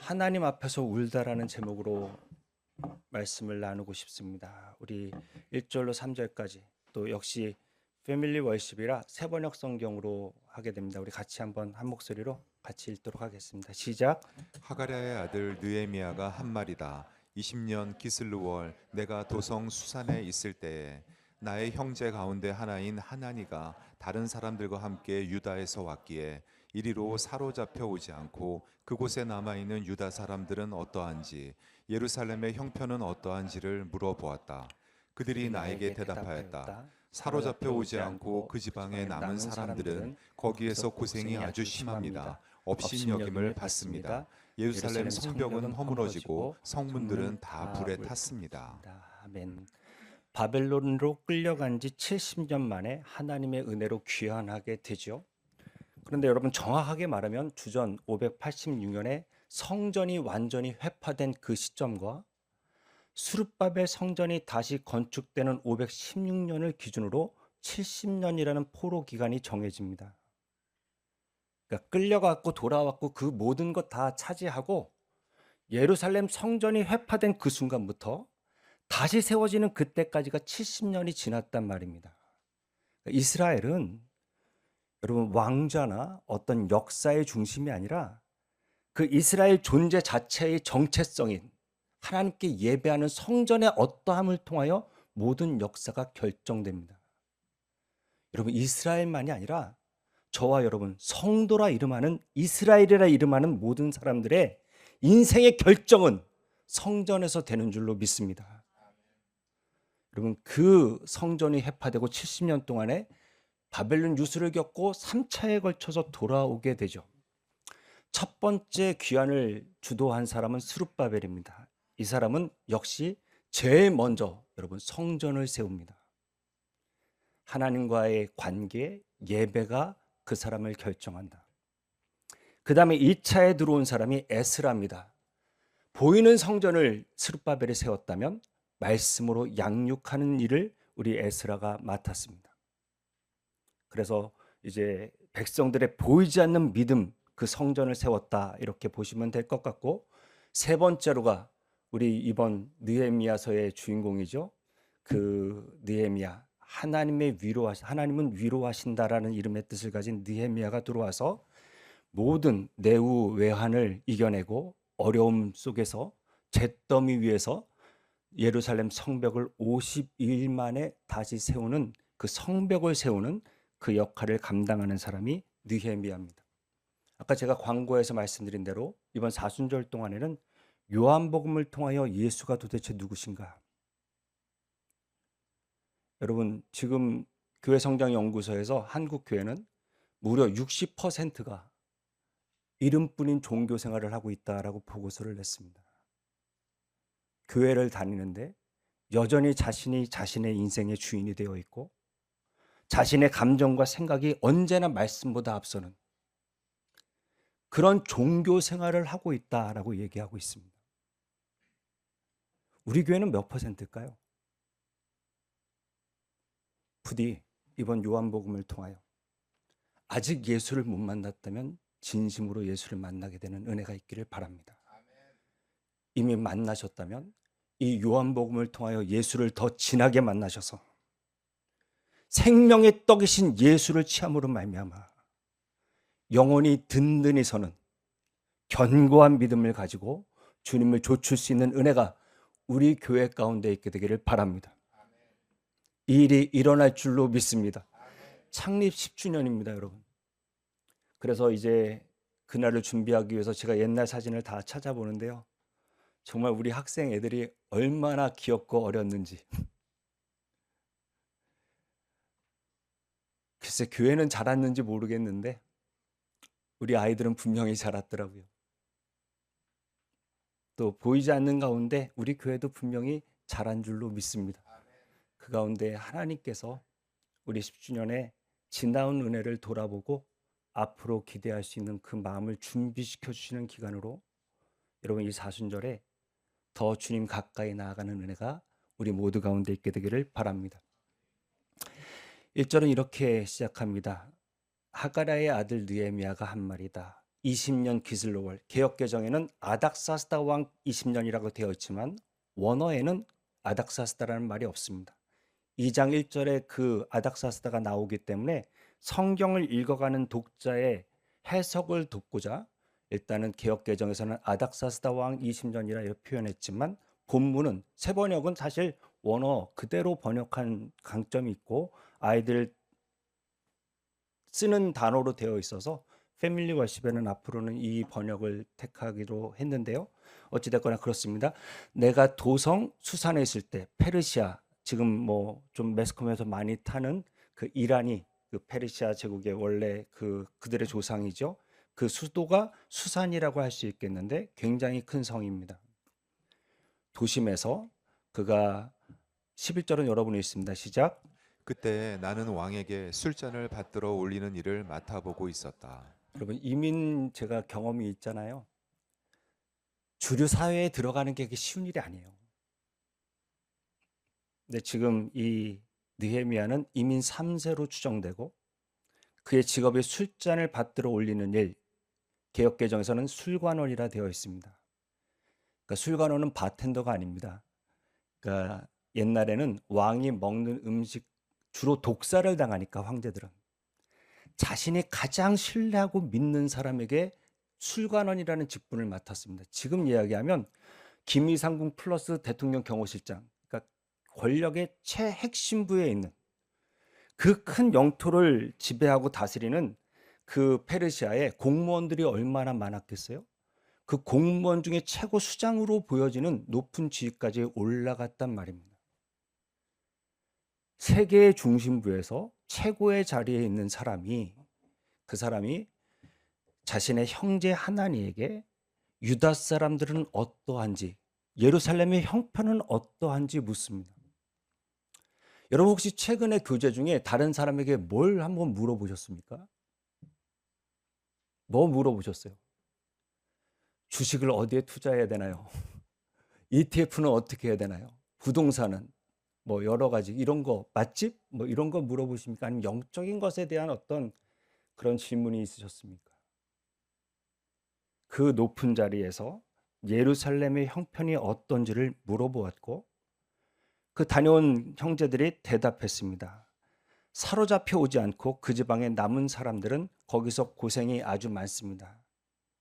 하나님 앞에서 울다라는 제목으로 말씀을 나누고 싶습니다. 우리 1절로 3절까지 또 역시 패밀리 월십이라 세번역 성경으로 하게 됩니다. 우리 같이 한번 한 목소리로 같이 읽도록 하겠습니다. 시작. 하가랴의 아들 느헤미야가 한 말이다. 20년 기슬루월 내가 도성 수산에 있을 때에 나의 형제 가운데 하나인 하나니가 다른 사람들과 함께 유다에서 왔기에 이리로 사로잡혀 오지 않고 그곳에 남아있는 유다 사람들은 어떠한지 예루살렘의 형편은 어떠한지를 물어보았다. 그들이 나에게 대답하였다. 사로잡혀 오지 않고 그 지방에 남은 사람들은 거기에서 고생이 아주 심합니다. 업신여김을 받습니다. 예루살렘 성벽은 허물어지고 성문들은 다 불에 탔습니다. 아멘. 바벨론으로 끌려간 지 70년 만에 하나님의 은혜로 귀환하게 되죠. 그런데 여러분, 정확하게 말하면 주전 586년에 성전이 완전히 회파된 그 시점과 수르바벨 성전이 다시 건축되는 516년을 기준으로 70년이라는 포로 기간이 정해집니다. 그러니까 끌려갔고 돌아왔고 그 모든 것 다 차지하고 예루살렘 성전이 회파된 그 순간부터 다시 세워지는 그때까지가 70년이 지났단 말입니다. 그러니까 이스라엘은 여러분, 왕자나 어떤 역사의 중심이 아니라 그 이스라엘 존재 자체의 정체성인 하나님께 예배하는 성전의 어떠함을 통하여 모든 역사가 결정됩니다. 여러분, 이스라엘만이 아니라 저와 여러분, 성도라 이름하는, 이스라엘이라 이름하는 모든 사람들의 인생의 결정은 성전에서 되는 줄로 믿습니다. 여러분, 그 성전이 회파되고 70년 동안에 바벨론 유수를 겪고 3차에 걸쳐서 돌아오게 되죠. 첫 번째 귀환을 주도한 사람은 스룹바벨입니다. 이 사람은 역시 제일 먼저 여러분 성전을 세웁니다. 하나님과의 관계, 예배가 그 사람을 결정한다. 그 다음에 2차에 들어온 사람이 에스라입니다. 보이는 성전을 스룹바벨이 세웠다면 말씀으로 양육하는 일을 우리 에스라가 맡았습니다. 그래서 이제 백성들의 보이지 않는 믿음, 그 성전을 세웠다, 이렇게 보시면 될 것 같고, 세 번째로가 우리 이번 느헤미야서의 주인공이죠. 그 느헤미야, 하나님은 위로하신다라는 이름의 뜻을 가진 느헤미야가 들어와서 모든 내우 외환을 이겨내고 어려움 속에서 잿더미 위에서 예루살렘 성벽을 50일 만에 다시 세우는, 그 성벽을 세우는 그 역할을 감당하는 사람이 느헤미야입니다. 아까 제가 광고에서 말씀드린 대로 이번 사순절 동안에는 요한복음을 통하여 예수가 도대체 누구신가? 여러분, 지금 교회성장연구소에서 한국 교회는 무려 60%가 이름뿐인 종교 생활을 하고 있다라고 보고서를 냈습니다. 교회를 다니는데 여전히 자신이 자신의 인생의 주인이 되어 있고 자신의 감정과 생각이 언제나 말씀보다 앞서는 그런 종교 생활을 하고 있다라고 얘기하고 있습니다. 우리 교회는 몇 퍼센트일까요? 부디 이번 요한복음을 통하여 아직 예수를 못 만났다면 진심으로 예수를 만나게 되는 은혜가 있기를 바랍니다. 이미 만나셨다면 이 요한복음을 통하여 예수를 더 진하게 만나셔서 생명의 떡이신 예수를 취함으로 말미암아 영혼이 든든히 서는 견고한 믿음을 가지고 주님을 좇을 수 있는 은혜가 우리 교회 가운데 있게 되기를 바랍니다. 이 일이 일어날 줄로 믿습니다. 창립 10주년입니다, 여러분. 그래서 이제 그날을 준비하기 위해서 제가 옛날 사진을 다 찾아보는데요. 정말 우리 학생 애들이 얼마나 귀엽고 어렸는지. 글쎄, 교회는 자랐는지 모르겠는데 우리 아이들은 분명히 자랐더라고요. 또 보이지 않는 가운데 우리 교회도 분명히 자란 줄로 믿습니다. 그 가운데 하나님께서 우리 10주년에 지나온 은혜를 돌아보고 앞으로 기대할 수 있는 그 마음을 준비시켜 주시는 기간으로 여러분, 이 사순절에 더 주님 가까이 나아가는 은혜가 우리 모두 가운데 있게 되기를 바랍니다. 1절은 이렇게 시작합니다. 하가랴의 아들 느헤미야가 한 말이다. 20년 기슬로월, 개역개정에는 아닥사스다 왕 20년이라고 되어 있지만 원어에는 아닥사스다라는 말이 없습니다. 2장 1절에 그 아닥사스다가 나오기 때문에 성경을 읽어가는 독자의 해석을 돕고자 일단은 개역개정에서는 아닥사스다 왕 20년이라 이렇게 표현했지만 본문은 새번역은 사실 원어 그대로 번역한 강점이 있고 아이들 쓰는 단어로 되어 있어서 패밀리 워십에는 앞으로는 이 번역을 택하기로 했는데요. 어찌됐거나 그렇습니다. 내가 도성 수산에 있을 때 페르시아, 지금 뭐 좀 매스컴에서 많이 타는 그 이란이 그 페르시아 제국의 원래 그들의 조상이죠. 그 수도가 수산이라고 할 수 있겠는데 굉장히 큰 성입니다. 도심에서 그가 11절은 여러분이 있습니다. 시작. 그때 나는 왕에게 술잔을 받들어 올리는 일을 맡아보고 있었다. 여러분 이민 제가 경험이 있잖아요. 주류 사회에 들어가는 게 그게 쉬운 일이 아니에요. 근데 지금 이 느헤미야는 이민 3세로 추정되고 그의 직업이 술잔을 받들어 올리는 일, 개역개정에서는 술관원이라 되어 있습니다. 그러니까 술관원은 바텐더가 아닙니다. 그러니까 옛날에는 왕이 먹는 음식 주로 독사를 당하니까 황제들은 자신이 가장 신뢰하고 믿는 사람에게 술관원이라는 직분을 맡았습니다. 지금 이야기하면 김이상궁 플러스 대통령 경호실장, 그러니까 권력의 최핵심부에 있는 그 큰 영토를 지배하고 다스리는 그 페르시아에 공무원들이 얼마나 많았겠어요? 그 공무원 중에 최고 수장으로 보여지는 높은 지위까지 올라갔단 말입니다. 세계의 중심부에서 최고의 자리에 있는 사람이 그 사람이 자신의 형제 하나니에게 유다 사람들은 어떠한지, 예루살렘의 형편은 어떠한지 묻습니다. 여러분 혹시 최근에 교제 중에 다른 사람에게 뭘 한번 물어보셨습니까? 뭐 물어보셨어요? 주식을 어디에 투자해야 되나요? ETF는 어떻게 해야 되나요? 부동산은 뭐 여러 가지 이런 거 맛집 뭐 이런 거 물어보십니까? 아니면 영적인 것에 대한 어떤 그런 질문이 있으셨습니까? 그 높은 자리에서 예루살렘의 형편이 어떤지를 물어보았고 그 다녀온 형제들이 대답했습니다. 사로잡혀 오지 않고 그 지방에 남은 사람들은 거기서 고생이 아주 많습니다.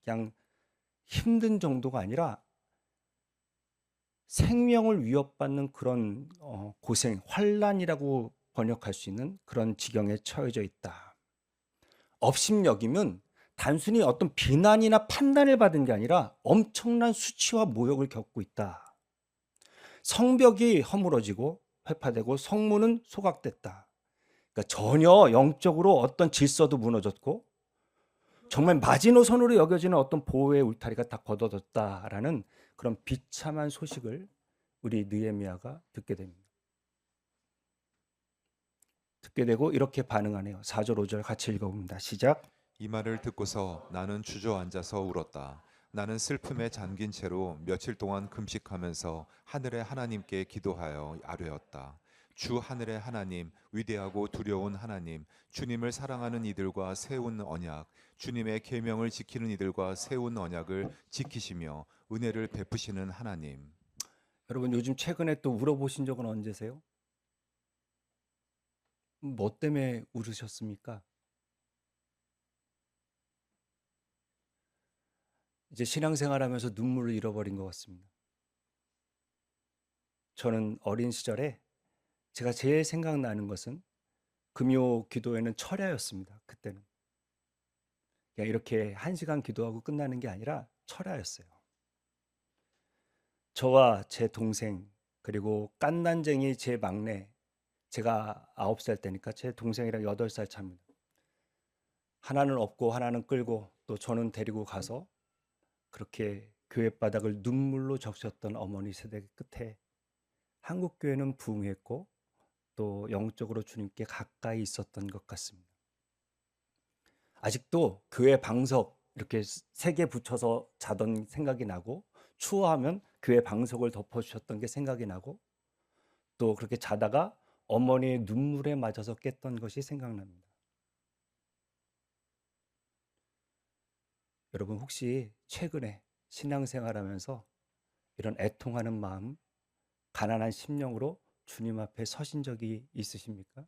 그냥 힘든 정도가 아니라 생명을 위협받는 그런 고생, 환난이라고 번역할 수 있는 그런 지경에 처해져 있다. 업신여기면 단순히 어떤 비난이나 판단을 받은 게 아니라 엄청난 수치와 모욕을 겪고 있다. 성벽이 허물어지고 회파되고 성문은 소각됐다. 그러니까 전혀 영적으로 어떤 질서도 무너졌고 정말 마지노선으로 여겨지는 어떤 보호의 울타리가 다 걷어졌다라는 그런 비참한 소식을 우리 느헤미야가 듣게 됩니다. 듣게 되고 이렇게 반응하네요. 4절 5절 같이 읽어봅니다. 시작. 이 말을 듣고서 나는 주저앉아서 울었다. 나는 슬픔에 잠긴 채로 며칠 동안 금식하면서 하늘의 하나님께 기도하여 아뢰었다. 주 하늘의 하나님, 위대하고 두려운 하나님, 주님을 사랑하는 이들과 세운 언약, 주님의 계명을 지키는 이들과 세운 언약을 지키시며 은혜를 베푸시는 하나님. 여러분 요즘 최근에 또 울어보신 적은 언제세요? 뭐 때문에 울으셨습니까? 이제 신앙생활하면서 눈물을 잃어버린 것 같습니다. 저는 어린 시절에 제가 제일 생각나는 것은 금요 기도회는 철야였습니다. 그때는 그냥 이렇게 1시간 기도하고 끝나는 게 아니라 철야였어요. 저와 제 동생 그리고 깐난쟁이 제 막내, 제가 9살 때니까 제 동생이랑 8살 차입니다. 하나는 업고 하나는 끌고 또 저는 데리고 가서 그렇게 교회 바닥을 눈물로 적셨던 어머니 세대 끝에 한국 교회는 부흥했고 또 영적으로 주님께 가까이 있었던 것 같습니다. 아직도 교회 방석 이렇게 3개 붙여서 자던 생각이 나고 추워하면 교회 방석을 덮어주셨던 게 생각이 나고 또 그렇게 자다가 어머니의 눈물에 맞아서 깼던 것이 생각납니다. 여러분 혹시 최근에 신앙생활하면서 이런 애통하는 마음, 가난한 심령으로 주님 앞에 서신 적이 있으십니까?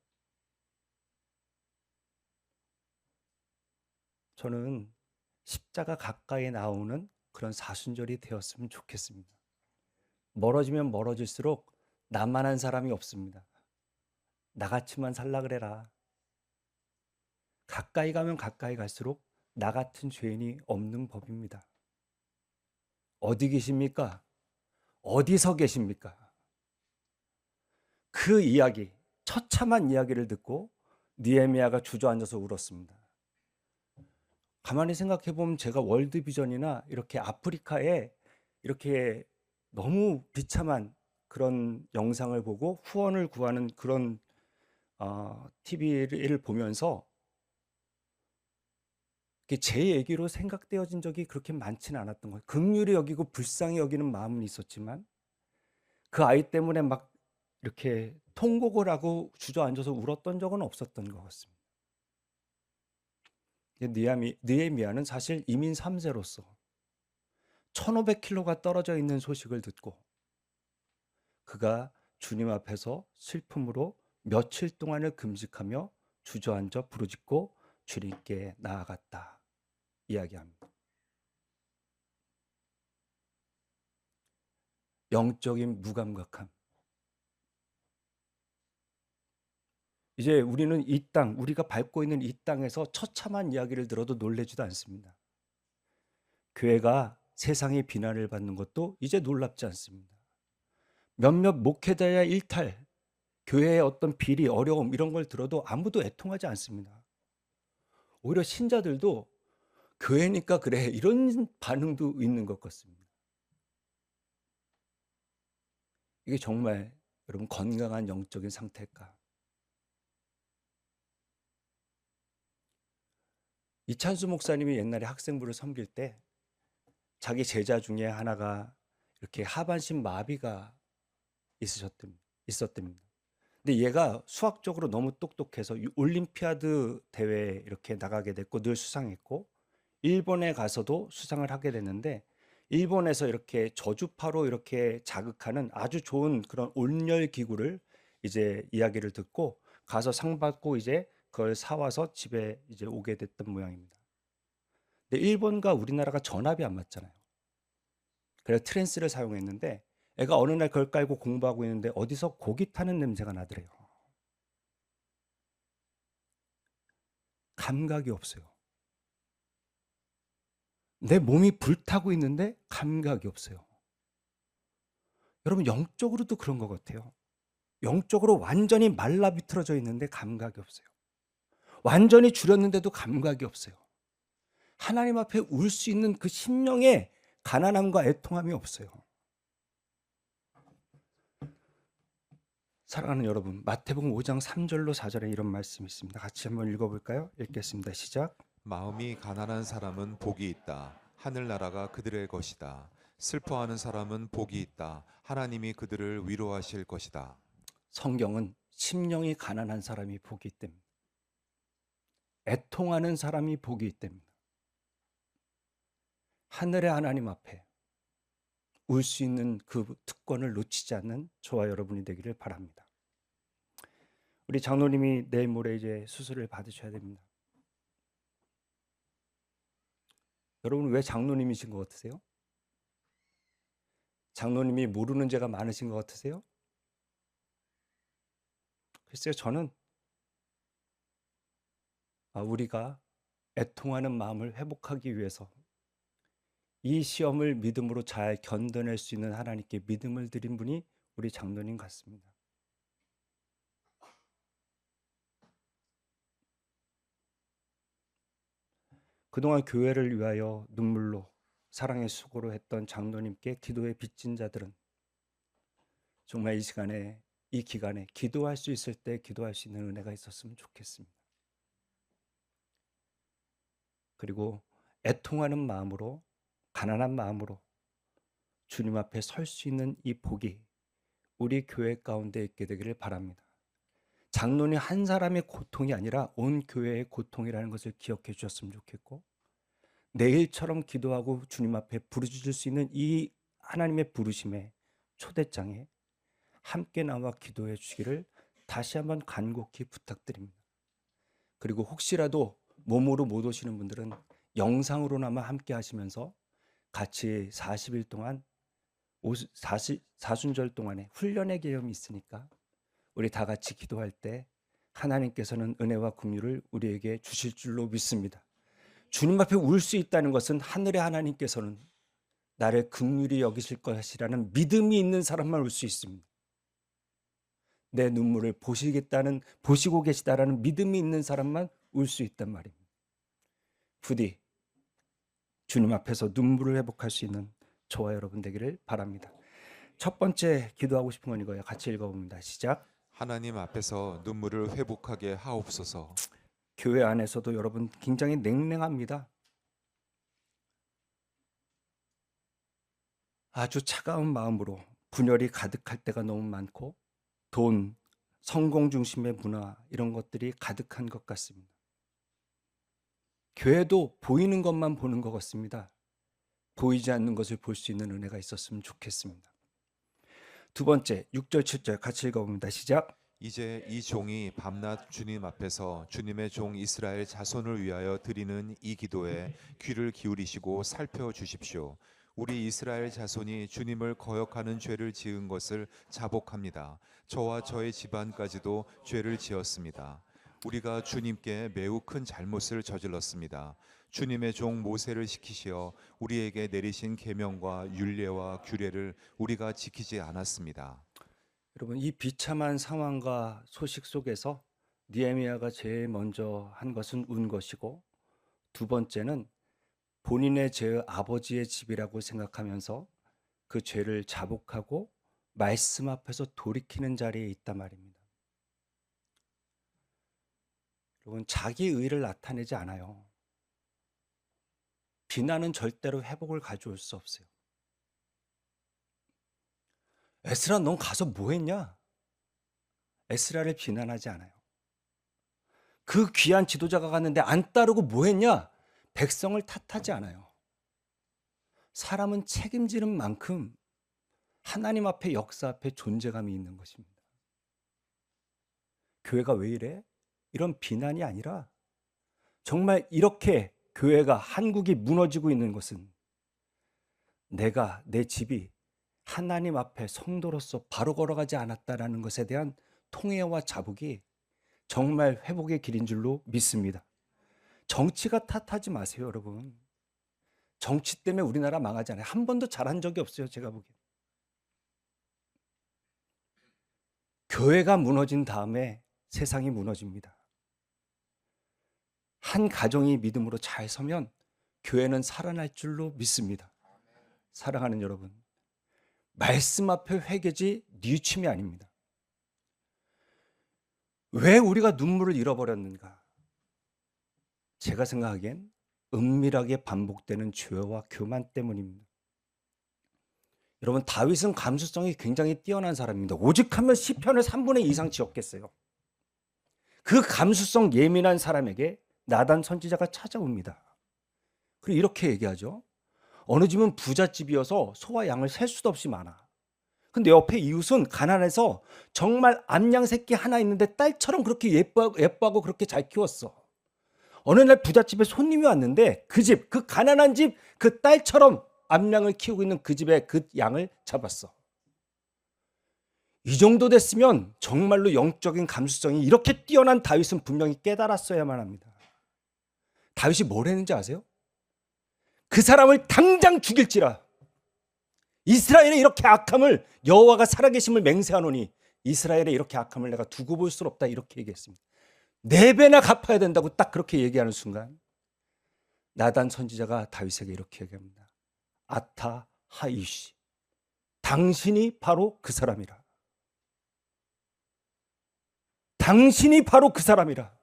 저는 십자가 가까이 나오는 그런 사순절이 되었으면 좋겠습니다. 멀어지면 멀어질수록 나만한 사람이 없습니다. 나같이만 살라 그래라. 가까이 가면 가까이 갈수록 나 같은 죄인이 없는 법입니다. 어디 계십니까? 어디서 계십니까? 그 이야기, 처참한 이야기를 듣고 느헤미야가 주저앉아서 울었습니다. 가만히 생각해 보면 제가 월드비전이나 이렇게 아프리카에 이렇게 너무 비참한 그런 영상을 보고 후원을 구하는 그런 TV를 보면서 제 얘기로 생각되어진 적이 그렇게 많지는 않았던 거예요. 긍휼히 여기고 불쌍히 여기는 마음은 있었지만 그 아이 때문에 막 이렇게 통곡을 하고 주저앉아서 울었던 적은 없었던 것 같습니다. 느헤미야는 사실 이민 3세로서 1500km가 떨어져 있는 소식을 듣고 그가 주님 앞에서 슬픔으로 며칠 동안을 금식하며 주저앉아 부르짖고 주님께 나아갔다 이야기합니다. 영적인 무감각함. 이제 우리는 이 땅, 우리가 밟고 있는 이 땅에서 처참한 이야기를 들어도 놀라지도 않습니다. 교회가 세상의 비난을 받는 것도 이제 놀랍지 않습니다. 몇몇 목회자의 일탈, 교회의 어떤 비리, 어려움 이런 걸 들어도 아무도 애통하지 않습니다. 오히려 신자들도 교회니까 그래 이런 반응도 있는 것 같습니다. 이게 정말 여러분 건강한 영적인 상태일까? 이찬수 목사님이 옛날에 학생부를 섬길 때 자기 제자 중에 하나가 이렇게 하반신 마비가 있었답니다. 근데 얘가 수학적으로 너무 똑똑해서 올림피아드 대회에 이렇게 나가게 됐고 늘 수상했고 일본에 가서도 수상을 하게 됐는데 일본에서 이렇게 저주파로 이렇게 자극하는 아주 좋은 그런 온열 기구를 이제 이야기를 듣고 가서 상 받고 이제 그걸 사와서 집에 이제 오게 됐던 모양입니다. 근데 일본과 우리나라가 전압이 안 맞잖아요. 그래서 트랜스를 사용했는데 애가 어느 날 그걸 깔고 공부하고 있는데 어디서 고기 타는 냄새가 나더래요. 감각이 없어요. 내 몸이 불타고 있는데 감각이 없어요. 여러분 영적으로도 그런 것 같아요. 영적으로 완전히 말라 비틀어져 있는데 감각이 없어요. 완전히 줄였는데도 감각이 없어요. 하나님 앞에 울 수 있는 그 심령의 가난함과 애통함이 없어요. 사랑하는 여러분, 마태복음 5장 3절로 4절에 이런 말씀이 있습니다. 같이 한번 읽어볼까요? 읽겠습니다. 시작. 마음이 가난한 사람은 복이 있다. 하늘나라가 그들의 것이다. 슬퍼하는 사람은 복이 있다. 하나님이 그들을 위로하실 것이다. 성경은 심령이 가난한 사람이 복이 있답니다. 애통하는 사람이 복이 있답니다. 하늘의 하나님 앞에 울 수 있는 그 특권을 놓치지 않는 저와 여러분이 되기를 바랍니다. 우리 장로님이 내일 모레 이제 수술을 받으셔야 됩니다. 여러분 왜 장로님이신 것 같으세요? 장로님이 모르는 죄가 많으신 것 같으세요? 글쎄요, 저는 우리가 애통하는 마음을 회복하기 위해서 이 시험을 믿음으로 잘 견뎌낼 수 있는 하나님께 믿음을 드린 분이 우리 장로님 같습니다. 그동안 교회를 위하여 눈물로 사랑의 수고로 했던 장로님께 기도에 빚진 자들은 정말 이 시간에 이 기간에 기도할 수 있을 때 기도할 수 있는 은혜가 있었으면 좋겠습니다. 그리고 애통하는 마음으로 가난한 마음으로 주님 앞에 설 수 있는 이 복이 우리 교회 가운데 있게 되기를 바랍니다. 장로님 한 사람의 고통이 아니라 온 교회의 고통이라는 것을 기억해 주셨으면 좋겠고 내일처럼 기도하고 주님 앞에 부르짖을 수 있는 이 하나님의 부르심의 초대장에 함께 나와 기도해 주시기를 다시 한번 간곡히 부탁드립니다. 그리고 혹시라도 몸으로 못 오시는 분들은 영상으로나마 함께 하시면서 같이 40일 동안 4순절 동안에 훈련의 개념이 있으니까 우리 다 같이 기도할 때 하나님께서는 은혜와 긍휼을 우리에게 주실 줄로 믿습니다. 주님 앞에 울 수 있다는 것은 하늘의 하나님께서는 나를 긍휼히 여기실 것이라는 믿음이 있는 사람만 울 수 있습니다. 내 눈물을 보시고 계시다라는 믿음이 있는 사람만 울 수 있단 말입니다. 부디 주님 앞에서 눈물을 회복할 수 있는 저와 여러분 되기를 바랍니다. 첫 번째 기도하고 싶은 건 이거예요. 같이 읽어봅니다. 시작. 하나님 앞에서 눈물을 회복하게 하옵소서. 교회 안에서도 여러분 굉장히 냉랭합니다. 아주 차가운 마음으로 분열이 가득할 때가 너무 많고 돈, 성공 중심의 문화 이런 것들이 가득한 것 같습니다. 교회도 보이는 것만 보는 것 같습니다. 보이지 않는 것을 볼 수 있는 은혜가 있었으면 좋겠습니다. 두 번째, 6절, 7절 같이 읽어봅니다. 시작. 이제 이 종이 밤낮 주님 앞에서 주님의 종 이스라엘 자손을 위하여 드리는 이 기도에 귀를 기울이시고 살펴주십시오. 우리 이스라엘 자손이 주님을 거역하는 죄를 지은 것을 자복합니다. 저와 저의 집안까지도 죄를 지었습니다. 우리가 주님께 매우 큰 잘못을 저질렀습니다. 주님의 종 모세를 시키시어 우리에게 내리신 계명과 율례와 규례를 우리가 지키지 않았습니다. 여러분, 이 비참한 상황과 소식 속에서 느헤미야가 제일 먼저 한 것은 운 것이고, 두 번째는 본인의 죄의 아버지의 집이라고 생각하면서 그 죄를 자복하고 말씀 앞에서 돌이키는 자리에 있단 말입니다. 여러분, 자기 의를 나타내지 않아요. 비난은 절대로 회복을 가져올 수 없어요. 에스라, 넌 가서 뭐 했냐? 에스라를 비난하지 않아요. 그 귀한 지도자가 갔는데 안 따르고 뭐 했냐? 백성을 탓하지 않아요. 사람은 책임지는 만큼 하나님 앞에 역사 앞에 존재감이 있는 것입니다. 교회가 왜 이래? 이런 비난이 아니라 정말 이렇게 교회가 한국이 무너지고 있는 것은 내가 내 집이 하나님 앞에 성도로서 바로 걸어가지 않았다라는 것에 대한 통회와 자복이 정말 회복의 길인 줄로 믿습니다. 정치가 탓하지 마세요, 여러분. 정치 때문에 우리나라 망하잖아요. 한 번도 잘한 적이 없어요, 제가 보기엔. 교회가 무너진 다음에 세상이 무너집니다. 한 가정이 믿음으로 잘 서면 교회는 살아날 줄로 믿습니다. 사랑하는 여러분, 말씀 앞에 회개지 뉘우침이 아닙니다. 왜 우리가 눈물을 잃어버렸는가? 제가 생각하기엔 은밀하게 반복되는 죄와 교만 때문입니다. 여러분, 다윗은 감수성이 굉장히 뛰어난 사람입니다. 오직하면 시편을 3분의 2 이상 지었겠어요. 그 감수성 예민한 사람에게 나단 선지자가 찾아옵니다. 그리고 이렇게 얘기하죠. 어느 집은 부잣집이어서 소와 양을 셀 수도 없이 많아. 근데 옆에 이웃은 가난해서 정말 암양 새끼 하나 있는데 딸처럼 그렇게 예뻐하고 그렇게 잘 키웠어. 어느 날 부잣집에 손님이 왔는데 그 집, 그 가난한 집, 그 딸처럼 암양을 키우고 있는 그 집의 그 양을 잡았어. 이 정도 됐으면 정말로 영적인 감수성이 이렇게 뛰어난 다윗은 분명히 깨달았어야만 합니다. 다윗이 뭘 했는지 아세요? 그 사람을 당장 죽일지라. 이스라엘의 이렇게 악함을 여호와가 살아계심을 맹세하노니 이스라엘의 이렇게 악함을 내가 두고 볼 수 없다 이렇게 얘기했습니다. 4배나 갚아야 된다고 딱 그렇게 얘기하는 순간 나단 선지자가 다윗에게 이렇게 얘기합니다. 아타 하이시, 당신이 바로 그 사람이라. 당신이 바로 그 사람이라.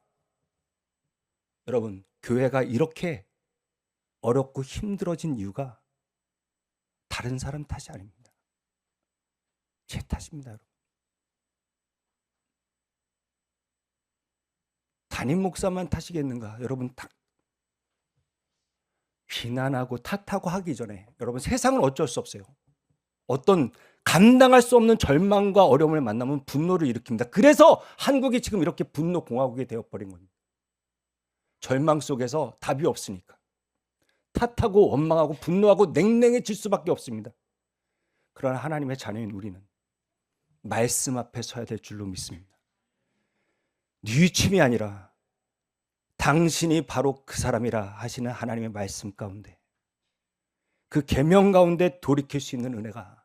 여러분, 교회가 이렇게 어렵고 힘들어진 이유가 다른 사람 탓이 아닙니다. 제 탓입니다, 여러분. 담임 목사만 탓이겠는가? 여러분, 비난하고 탓하고 하기 전에 여러분 세상은 어쩔 수 없어요. 어떤 감당할 수 없는 절망과 어려움을 만나면 분노를 일으킵니다. 그래서 한국이 지금 이렇게 분노 공화국이 되어버린 겁니다. 절망 속에서 답이 없으니까. 탓하고 원망하고 분노하고 냉랭해질 수밖에 없습니다. 그러나 하나님의 자녀인 우리는 말씀 앞에 서야 될 줄로 믿습니다. 뉘우침이 아니라 당신이 바로 그 사람이라 하시는 하나님의 말씀 가운데, 그 계명 가운데 돌이킬 수 있는 은혜가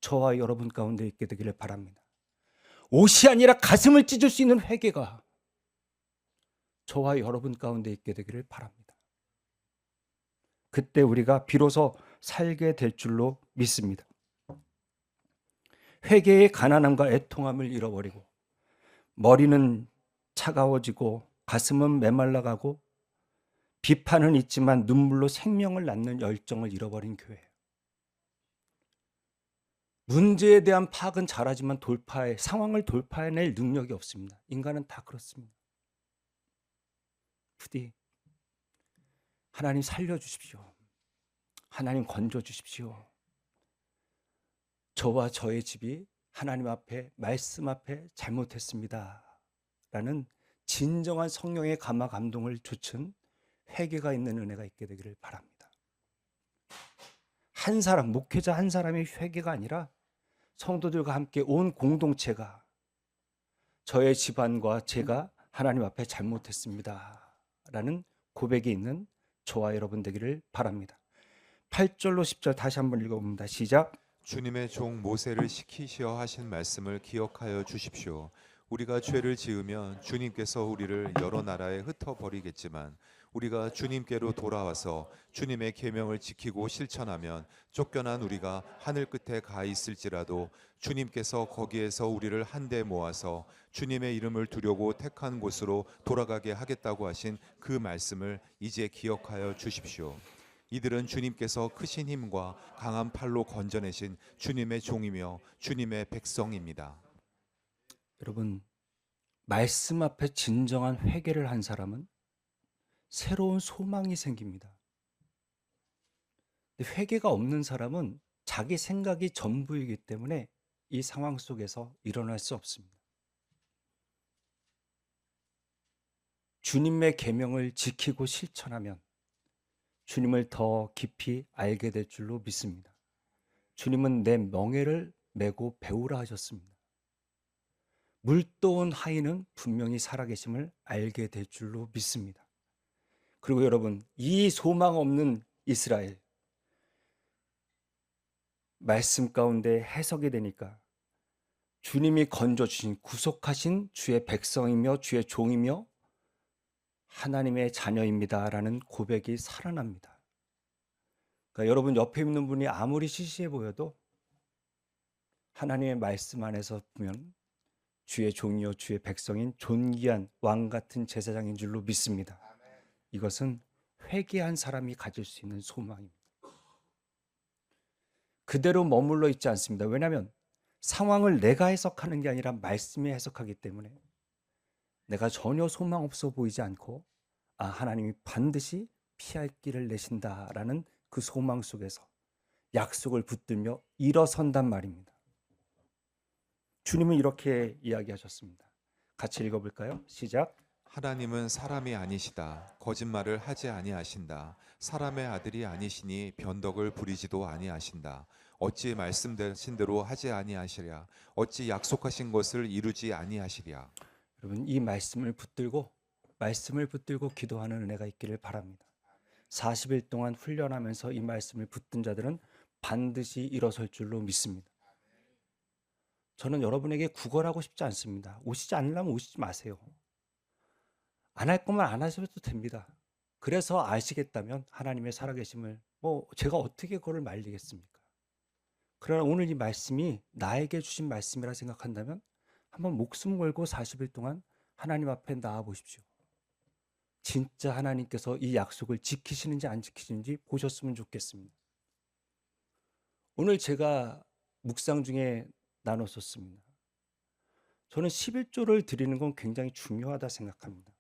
저와 여러분 가운데 있게 되기를 바랍니다. 옷이 아니라 가슴을 찢을 수 있는 회개가 저와 여러분 가운데 있게 되기를 바랍니다. 그때 우리가 비로소 살게 될 줄로 믿습니다. 회개의 가난함과 애통함을 잃어버리고 머리는 차가워지고 가슴은 메말라가고 비판은 있지만 눈물로 생명을 낳는 열정을 잃어버린 교회. 문제에 대한 파악은 잘하지만 상황을 돌파해낼 능력이 없습니다. 인간은 다 그렇습니다. 부디 하나님 살려주십시오. 하나님 건져주십시오. 저와 저의 집이 하나님 앞에, 말씀 앞에 잘못했습니다 라는 진정한 성령의 감화 감동을 주춘 회개가 있는 은혜가 있게 되기를 바랍니다. 한 사람, 목회자 한 사람의 회개가 아니라 성도들과 함께 온 공동체가 저의 집안과 제가 하나님 앞에 잘못했습니다 라는 고백이 있는 저와 여러분 되기를 바랍니다. 8절로 10절 다시 한번 읽어봅니다. 시작. 주님의 종 모세를 시키시어 하신 말씀을 기억하여 주십시오. 우리가 죄를 지으면 주님께서 우리를 여러 나라에 흩어버리겠지만 우리가 주님께로 돌아와서 주님의 계명을 지키고 실천하면 쫓겨난 우리가 하늘 끝에 가 있을지라도 주님께서 거기에서 우리를 한데 모아서 주님의 이름을 두려고 택한 곳으로 돌아가게 하겠다고 하신 그 말씀을 이제 기억하여 주십시오. 이들은 주님께서 크신 힘과 강한 팔로 건져내신 주님의 종이며 주님의 백성입니다. 여러분, 말씀 앞에 진정한 회개를 한 사람은 새로운 소망이 생깁니다. 근데 회개가 없는 사람은 자기 생각이 전부이기 때문에 이 상황 속에서 일어날 수 없습니다. 주님의 계명을 지키고 실천하면 주님을 더 깊이 알게 될 줄로 믿습니다. 주님은 내 멍에를 메고 배우라 하셨습니다. 물도온 하인은 분명히 살아계심을 알게 될 줄로 믿습니다. 그리고 여러분, 이 소망 없는 이스라엘, 말씀 가운데 해석이 되니까 주님이 건져주신 구속하신 주의 백성이며 주의 종이며 하나님의 자녀입니다라는 고백이 살아납니다. 그러니까 여러분 옆에 있는 분이 아무리 시시해 보여도 하나님의 말씀 안에서 보면 주의 종이요 주의 백성인 존귀한 왕 같은 제사장인 줄로 믿습니다. 이것은 회개한 사람이 가질 수 있는 소망입니다. 그대로 머물러 있지 않습니다. 왜냐하면 상황을 내가 해석하는 게 아니라 말씀이 해석하기 때문에 내가 전혀 소망 없어 보이지 않고 하나님이 반드시 피할 길을 내신다라는 그 소망 속에서 약속을 붙들며 일어선단 말입니다. 주님은 이렇게 이야기하셨습니다. 같이 읽어볼까요? 시작. 하나님은 사람이 아니시다. 거짓말을 하지 아니하신다. 사람의 아들이 아니시니 변덕을 부리지도 아니하신다. 어찌 말씀하신 대로 하지 아니하시랴. 어찌 약속하신 것을 이루지 아니하시랴. 여러분, 이 말씀을 붙들고 기도하는 은혜가 있기를 바랍니다. 40일 동안 훈련하면서 이 말씀을 붙든 자들은 반드시 일어설 줄로 믿습니다. 저는 여러분에게 구걸하고 싶지 않습니다. 오시지 않으려면 오시지 마세요. 안 할 거면 안 하셔도 됩니다. 그래서 아시겠다면 하나님의 살아계심을 제가 어떻게 그걸 말리겠습니까? 그러나 오늘 이 말씀이 나에게 주신 말씀이라 생각한다면 한번 목숨 걸고 40일 동안 하나님 앞에 나와 보십시오. 진짜 하나님께서 이 약속을 지키시는지 안 지키시는지 보셨으면 좋겠습니다. 오늘 제가 묵상 중에 나눴었습니다. 저는 11조를 드리는 건 굉장히 중요하다 생각합니다.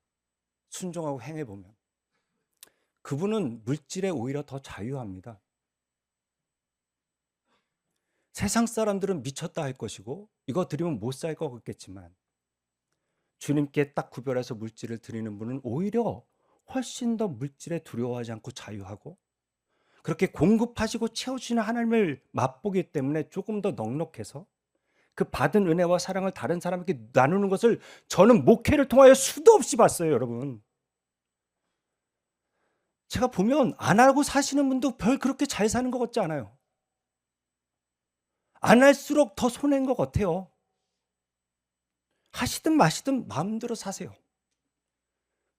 순종하고 행해보면. 그분은 물질에 오히려 더 자유합니다. 세상 사람들은 미쳤다 할 것이고 이거 드리면 못 살 것 같겠지만 주님께 딱 구별해서 물질을 드리는 분은 오히려 훨씬 더 물질에 두려워하지 않고 자유하고 그렇게 공급하시고 채워주시는 하나님을 맛보기 때문에 조금 더 넉넉해서 그 받은 은혜와 사랑을 다른 사람에게 나누는 것을 저는 목회를 통하여 수도 없이 봤어요, 여러분. 제가 보면 안 하고 사시는 분도 별 그렇게 잘 사는 것 같지 않아요. 안 할수록 더 손해인 것 같아요. 하시든 마시든 마음대로 사세요.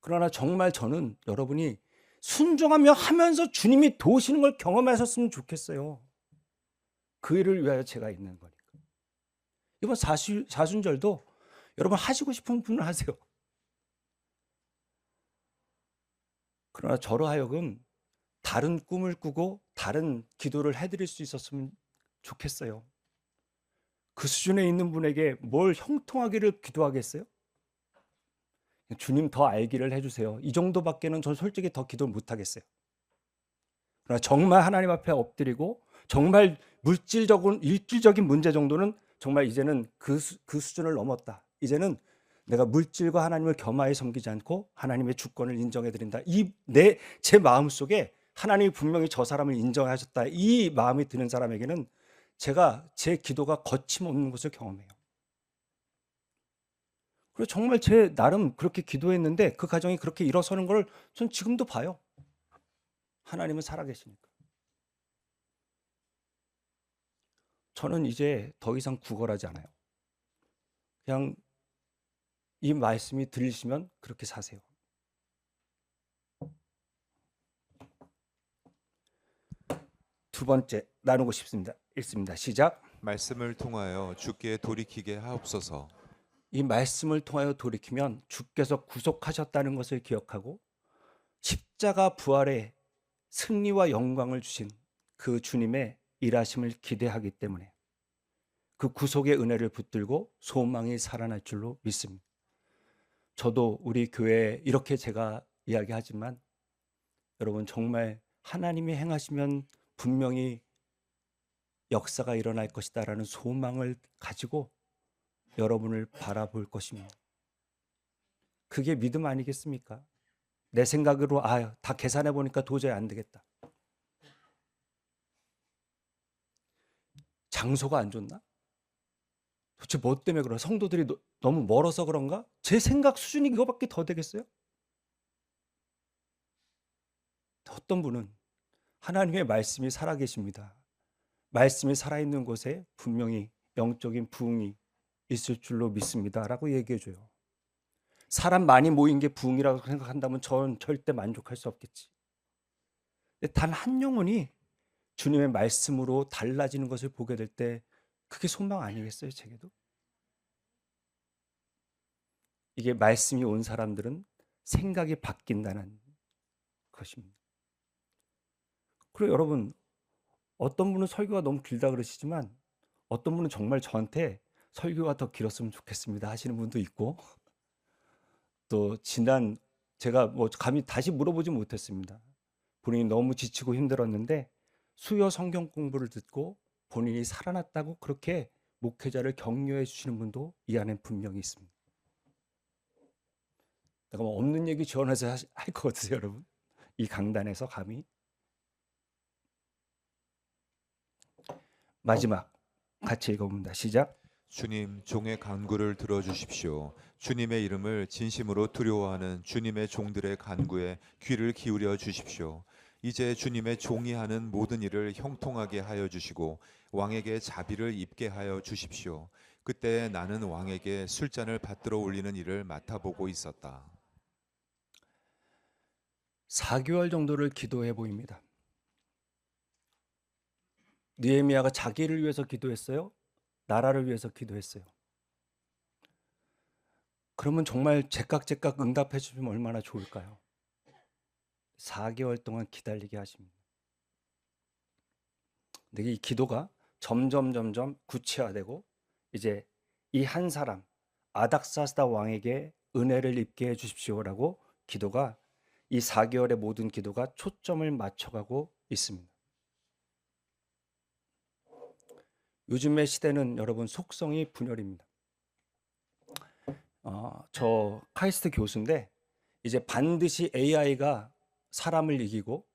그러나 정말 저는 여러분이 순종하며 하면서 주님이 도우시는 걸 경험하셨으면 좋겠어요. 그 일을 위하여 제가 있는 거니까. 이번 사순절도 여러분 하시고 싶은 분은 하세요. 그러나 저로 하여금 다른 꿈을 꾸고 다른 기도를 해드릴 수 있었으면 좋겠어요. 그 수준에 있는 분에게 뭘 형통하기를 기도하겠어요? 주님 더 알기를 해주세요. 이 정도밖에는 전 솔직히 더 기도 못하겠어요. 그러나 정말 하나님 앞에 엎드리고 정말 일질적인 문제 정도는 정말 이제는 그 수준을 넘었다. 이제는 내가 물질과 하나님을 겸하여 섬기지 않고 하나님의 주권을 인정해 드린다. 제 마음속에 하나님이 분명히 저 사람을 인정하셨다. 이 마음이 드는 사람에게는 제 기도가 거침없는 것을 경험해요. 그리고 정말 제 나름 그렇게 기도했는데 그 가정이 그렇게 일어서는 걸 전 지금도 봐요. 하나님은 살아계시니까. 저는 이제 더 이상 구걸하지 않아요. 그냥 이 말씀이 들리시면 그렇게 사세요. 두 번째 나누고 싶습니다. 읽습니다. 시작. 말씀을 통하여 주께 돌이키게 하옵소서. 이 말씀을 통하여 돌이키면 주께서 구속하셨다는 것을 기억하고 십자가 부활의 승리와 영광을 주신 그 주님의 일하심을 기대하기 때문에 그 구속의 은혜를 붙들고 소망이 살아날 줄로 믿습니다. 저도 우리 교회에 이렇게 제가 이야기하지만 여러분 정말 하나님이 행하시면 분명히 역사가 일어날 것이다라는 소망을 가지고 여러분을 바라볼 것입니다. 그게 믿음 아니겠습니까? 내 생각으로 다 계산해 보니까 도저히 안 되겠다. 장소가 안 좋나? 도대체 뭐 때문에 그래? 성도들이 너무 멀어서 그런가? 제 생각 수준이 이거밖에 더 되겠어요? 어떤 분은 하나님의 말씀이 살아계십니다. 말씀이 살아있는 곳에 분명히 영적인 부흥이 있을 줄로 믿습니다라고 얘기해줘요. 사람 많이 모인 게 부흥이라고 생각한다면 전 절대 만족할 수 없겠지. 단 한 영혼이 주님의 말씀으로 달라지는 것을 보게 될 때 그게 소망 아니겠어요, 제게도? 이게 말씀이 온 사람들은 생각이 바뀐다는 것입니다. 그리고 여러분, 어떤 분은 설교가 너무 길다 그러시지만 어떤 분은 정말 저한테 설교가 더 길었으면 좋겠습니다 하시는 분도 있고 또 제가 뭐 감히 다시 물어보지 못했습니다. 본인이 너무 지치고 힘들었는데 수요 성경 공부를 듣고 본인이 살아났다고 그렇게 목회자를 격려해 주시는 분도 이 안에 분명히 있습니다. 내가 뭐 없는 얘기 지원해서 할 것 같으세요, 여러분? 이 강단에서 감히. 마지막 같이 읽어봅니다. 시작. 주님, 종의 간구를 들어주십시오. 주님의 이름을 진심으로 두려워하는 주님의 종들의 간구에 귀를 기울여 주십시오. 이제 주님의 종이 하는 모든 일을 형통하게 하여 주시고 왕에게 자비를 입게 하여 주십시오. 그때 나는 왕에게 술잔을 받들어 올리는 일을 맡아보고 있었다. 4개월 정도를 기도해 보입니다. 느헤미야가 자기를 위해서 기도했어요? 나라를 위해서 기도했어요? 그러면 정말 제깍제깍 응답해 주시면 얼마나 좋을까요? 4개월 동안 기다리게 하십니다. 근데 이 기도가 점점 구체화되고 이제 이 한 사람 아닥사스다 왕에게 은혜를 입게 해 주십시오라고 기도가 이 4개월의 모든 기도가 초점을 맞춰가고 있습니다. 요즘의 시대는 여러분 속성이 분열입니다. 저 카이스트 교수인데 이제 반드시 AI가 사람을 이기고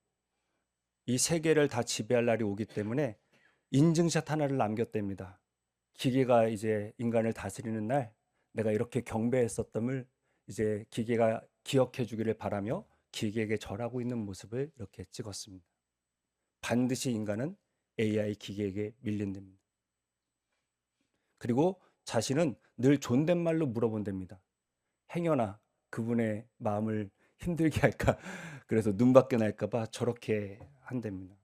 이 세계를 다 지배할 날이 오기 때문에 인증샷 하나를 남겼답니다. 기계가 이제 인간을 다스리는 날 내가 이렇게 경배했었음을 이제 기계가 기억해 주기를 바라며 기계에게 절하고 있는 모습을 이렇게 찍었습니다. 반드시 인간은 AI 기계에게 밀린답니다. 그리고 자신은 늘 존댓말로 물어본답니다. 행여나 그분의 마음을 힘들게 할까 그래서 눈밖에 날까 봐 저렇게 한답니다.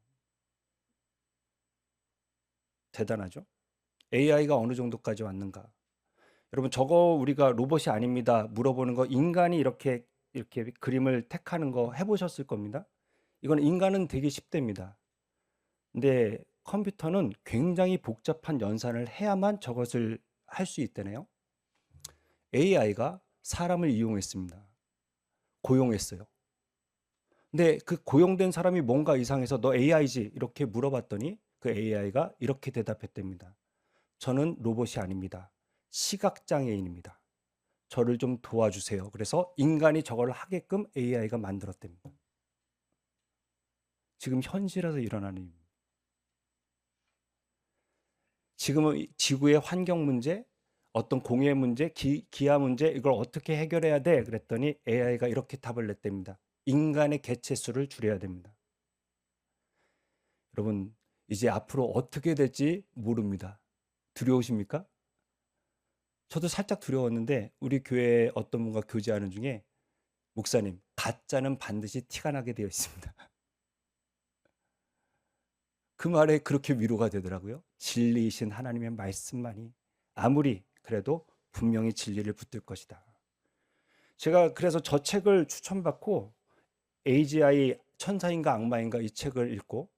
대단하죠? AI가 어느 정도까지 왔는가? 여러분 저거 우리가 로봇이 아닙니다. 물어보는 거 인간이 이렇게 그림을 택하는 거 해보셨을 겁니다. 이건 인간은 되게 쉽답니다. 근데 컴퓨터는 굉장히 복잡한 연산을 해야만 저것을 할 수 있다네요. AI가 사람을 이용했습니다. 고용했어요. 근데 그 고용된 사람이 뭔가 이상해서 너 AI지? 이렇게 물어봤더니 그 AI가 이렇게 대답했답니다. 저는 로봇이 아닙니다. 시각장애인입니다. 저를 좀 도와주세요. 그래서 인간이 저걸 하게끔 AI가 만들었답니다. 지금 현실에서 일어나는 일입니다. 지금은 지구의 환경 문제, 어떤 공해 문제, 기아 문제 이걸 어떻게 해결해야 돼? 그랬더니 AI가 이렇게 답을 냈답니다. 인간의 개체수를 줄여야 됩니다. 여러분 이제 앞으로 어떻게 될지 모릅니다. 두려우십니까? 저도 살짝 두려웠는데 우리 교회에 어떤 분과 교제하는 중에 목사님, 가짜는 반드시 티가 나게 되어 있습니다. 그 말에 그렇게 위로가 되더라고요. 진리이신 하나님의 말씀만이 아무리 그래도 분명히 진리를 붙들 것이다. 제가 그래서 저 책을 추천받고 AGI 천사인가 악마인가 이 책을 읽고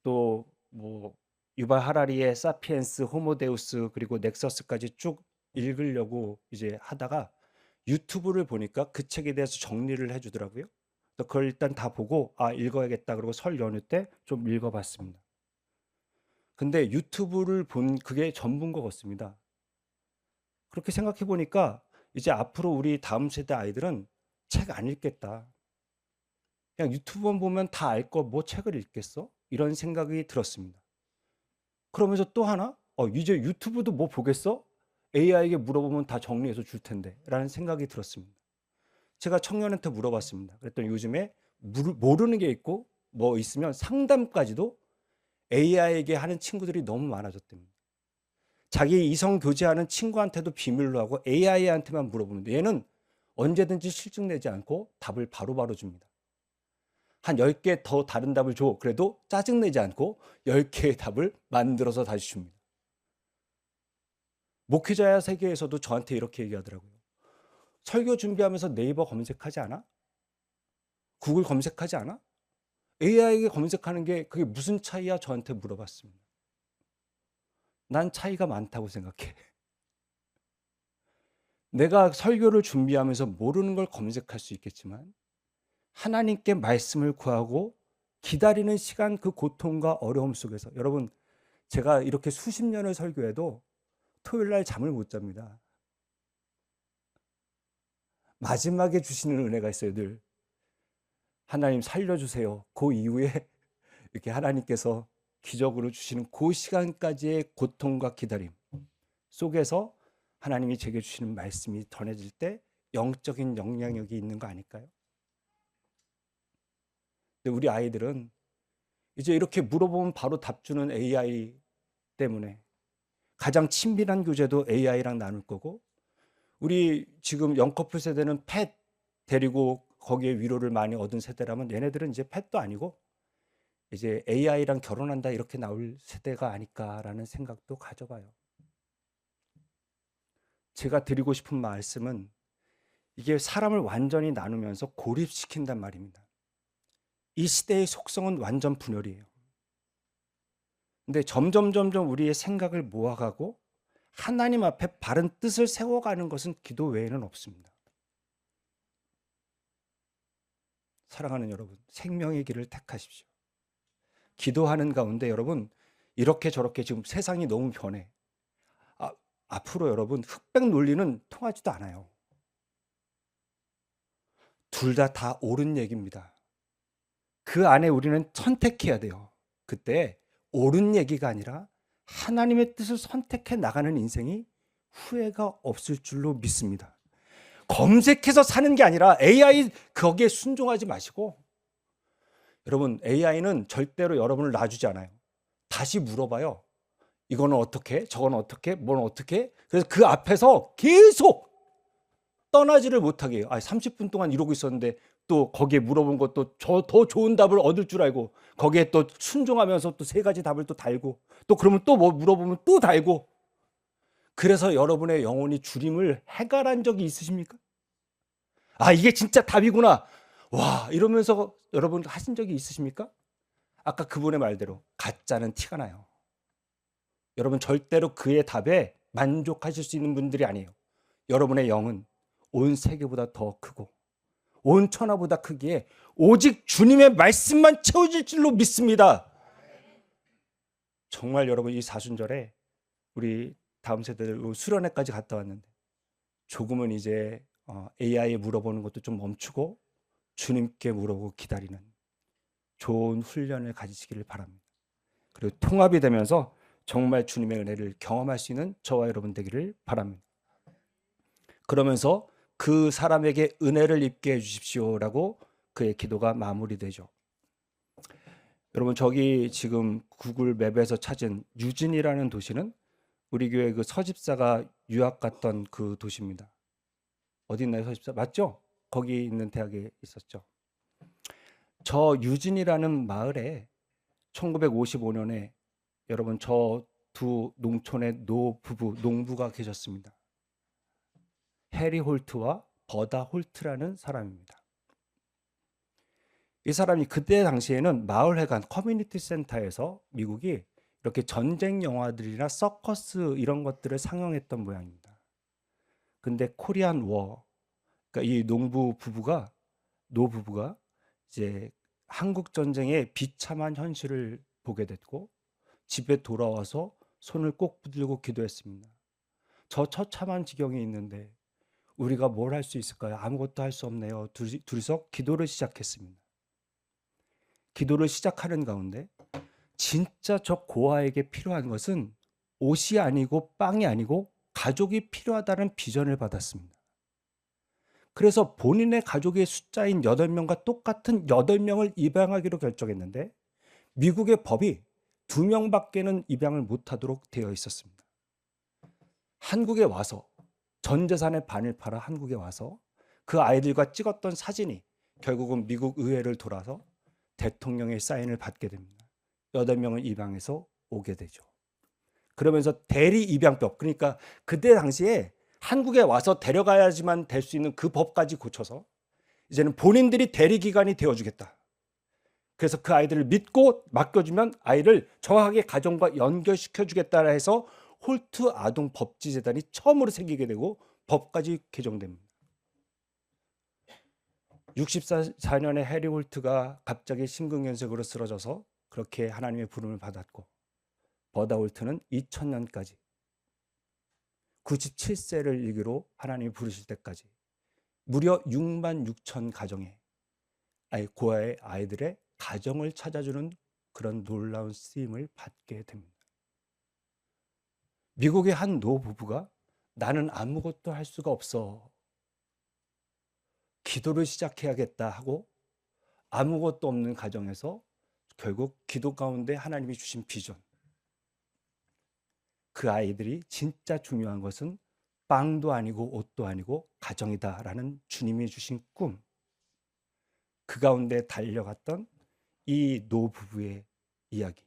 또 뭐 유발 하라리의 사피엔스, 호모데우스 그리고 넥서스까지 쭉 읽으려고 이제 하다가 유튜브를 보니까 그 책에 대해서 정리를 해주더라고요. 그래서 그걸 일단 다 보고 읽어야겠다 그러고 설 연휴 때 좀 읽어봤습니다. 근데 유튜브를 본 그게 전부인 것 같습니다. 그렇게 생각해 보니까 이제 앞으로 우리 다음 세대 아이들은 책 안 읽겠다. 그냥 유튜브만 보면 다 알 거 뭐 책을 읽겠어? 이런 생각이 들었습니다. 그러면서 또 하나, 이제 유튜브도 뭐 보겠어? AI에게 물어보면 다 정리해서 줄 텐데 라는 생각이 들었습니다. 제가 청년한테 물어봤습니다. 그랬더니 요즘에 모르는 게 있고 뭐 있으면 상담까지도 AI에게 하는 친구들이 너무 많아졌답니다. 자기 이성 교제하는 친구한테도 비밀로 하고 AI한테만 물어보는데 얘는 언제든지 실증내지 않고 답을 바로바로 줍니다. 한 10개 더 다른 답을 줘. 그래도 짜증내지 않고 10개의 답을 만들어서 다시 줍니다. 목회자야 세계에서도 저한테 이렇게 얘기하더라고요. 설교 준비하면서 네이버 검색하지 않아? 구글 검색하지 않아? AI에게 검색하는 게 그게 무슨 차이야? 저한테 물어봤습니다. 난 차이가 많다고 생각해. 내가 설교를 준비하면서 모르는 걸 검색할 수 있겠지만 하나님께 말씀을 구하고 기다리는 시간 그 고통과 어려움 속에서 여러분 제가 이렇게 수십 년을 설교해도 토요일 날 잠을 못 잡니다. 마지막에 주시는 은혜가 있어요. 늘 하나님 살려주세요. 그 이후에 이렇게 하나님께서 기적으로 주시는 그 시간까지의 고통과 기다림 속에서 하나님이 제게 주시는 말씀이 전해질 때 영적인 영향력이 있는 거 아닐까요? 근데 우리 아이들은 이제 이렇게 물어보면 바로 답 주는 AI 때문에 가장 친밀한 교제도 AI랑 나눌 거고 우리 지금 영커플 세대는 펫 데리고 거기에 위로를 많이 얻은 세대라면 얘네들은 이제 펫도 아니고 이제 AI랑 결혼한다 이렇게 나올 세대가 아닐까라는 생각도 가져봐요. 제가 드리고 싶은 말씀은 이게 사람을 완전히 나누면서 고립시킨단 말입니다. 이 시대의 속성은 완전 분열이에요. 근데 점점 우리의 생각을 모아가고 하나님 앞에 바른 뜻을 세워가는 것은 기도 외에는 없습니다. 사랑하는 여러분, 생명의 길을 택하십시오. 기도하는 가운데 여러분, 이렇게 저렇게 지금 세상이 너무 변해. 앞으로 여러분, 흑백 논리는 통하지도 않아요. 둘 다 옳은 얘기입니다. 그 안에 우리는 선택해야 돼요. 그때 옳은 얘기가 아니라 하나님의 뜻을 선택해 나가는 인생이 후회가 없을 줄로 믿습니다. 검색해서 사는 게 아니라 AI 거기에 순종하지 마시고, 여러분 AI는 절대로 여러분을 놔주지 않아요. 다시 물어봐요. 이거는 어떻게? 저거는 어떻게? 뭐는 어떻게? 그래서 그 앞에서 계속 떠나지를 못하게 해요. 30분 동안 이러고 있었는데 또 거기에 물어본 것도 더 좋은 답을 얻을 줄 알고 거기에 또 순종하면서 또 세 가지 답을 또 달고 또 그러면 또 뭐 물어보면 또 달고, 그래서 여러분의 영혼이 주림을 해갈한 적이 있으십니까? 이게 진짜 답이구나. 와, 이러면서 여러분 하신 적이 있으십니까? 아까 그분의 말대로 가짜는 티가 나요. 여러분 절대로 그의 답에 만족하실 수 있는 분들이 아니에요. 여러분의 영은 온 세계보다 더 크고 온 천하보다 크기에 오직 주님의 말씀만 채워질 줄로 믿습니다. 정말 여러분 이 사순절에 우리 다음 세대들 수련회까지 갔다 왔는데 조금은 이제 AI에 물어보는 것도 좀 멈추고 주님께 물어보고 기다리는 좋은 훈련을 가지시기를 바랍니다. 그리고 통합이 되면서 정말 주님의 은혜를 경험할 수 있는 저와 여러분 되기를 바랍니다. 그러면서 그 사람에게 은혜를 입게 해주십시오라고 그의 기도가 마무리되죠. 여러분 저기 지금 구글 맵에서 찾은 유진이라는 도시는 우리 교회 그 서집사가 유학 갔던 그 도시입니다. 어디 있나요, 서집사? 맞죠? 거기 있는 대학에 있었죠. 저 유진이라는 마을에 1955년에 여러분 저 두 농촌의 농부가 계셨습니다. 해리 홀트와 버다 홀트라는 사람입니다. 이 사람이 그때 당시에는 마을회관 커뮤니티 센터에서 미국이 이렇게 전쟁 영화들이나 서커스 이런 것들을 상영했던 모양입니다. 근데 코리안 워, 그러니까 이 노 부부가 이제 한국 전쟁의 비참한 현실을 보게 됐고 집에 돌아와서 손을 꼭 붙들고 기도했습니다. 저 처참한 지경이 있는데 우리가 뭘 할 수 있을까요? 아무것도 할 수 없네요. 둘이서 기도를 시작했습니다. 기도를 시작하는 가운데 진짜 저 고아에게 필요한 것은 옷이 아니고 빵이 아니고 가족이 필요하다는 비전을 받았습니다. 그래서 본인의 가족의 숫자인 8명과 똑같은 8명을 입양하기로 결정했는데 미국의 법이 2명밖에는 입양을 못하도록 되어 있었습니다. 한국에 와서 전 재산의 반을 팔아 한국에 와서 그 아이들과 찍었던 사진이 결국은 미국 의회를 돌아서 대통령의 사인을 받게 됩니다. 8명을 입양해서 오게 되죠. 그러면서 대리 입양법, 그러니까 그때 당시에 한국에 와서 데려가야지만 될 수 있는 그 법까지 고쳐서 이제는 본인들이 대리기관이 되어주겠다. 그래서 그 아이들을 믿고 맡겨주면 아이를 정확하게 가정과 연결시켜주겠다 해서 홀트 아동 법지재단이 처음으로 생기게 되고 법까지 개정됩니다. 64년에 해리 홀트가 갑자기 심근경색으로 쓰러져서 그렇게 하나님의 부름을 받았고 버다 홀트는 2000년까지 97세를 일기로 하나님이 부르실 때까지 무려 6만 6천 가정의 고아의 아이들의 가정을 찾아주는 그런 놀라운 쓰임을 받게 됩니다. 미국의 한 노부부가 나는 아무것도 할 수가 없어. 기도를 시작해야겠다 하고 아무것도 없는 가정에서 결국 기도 가운데 하나님이 주신 비전. 그 아이들이 진짜 중요한 것은 빵도 아니고 옷도 아니고 가정이다라는 주님이 주신 꿈. 그 가운데 달려갔던 이 노부부의 이야기.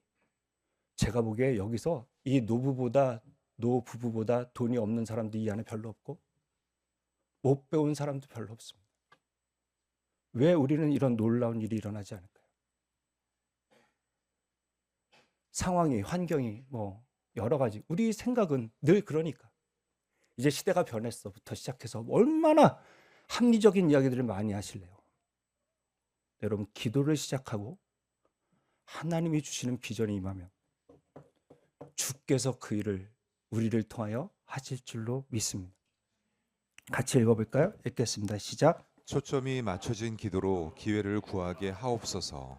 제가 보기에 여기서 이 노부부보다 돈이 없는 사람도 이 안에 별로 없고 못 배운 사람도 별로 없습니다. 왜 우리는 이런 놀라운 일이 일어나지 않을까요? 상황이, 환경이 여러 가지. 우리 생각은 늘 그러니까. 이제 시대가 변했어부터 시작해서 얼마나 합리적인 이야기들을 많이 하실래요. 여러분 기도를 시작하고 하나님이 주시는 비전이 임하면 주께서 그 일을 우리를 통하여 하실 줄로 믿습니다. 같이 읽어볼까요? 읽겠습니다. 시작. 초점이 맞춰진 기도로 기회를 구하게 하옵소서.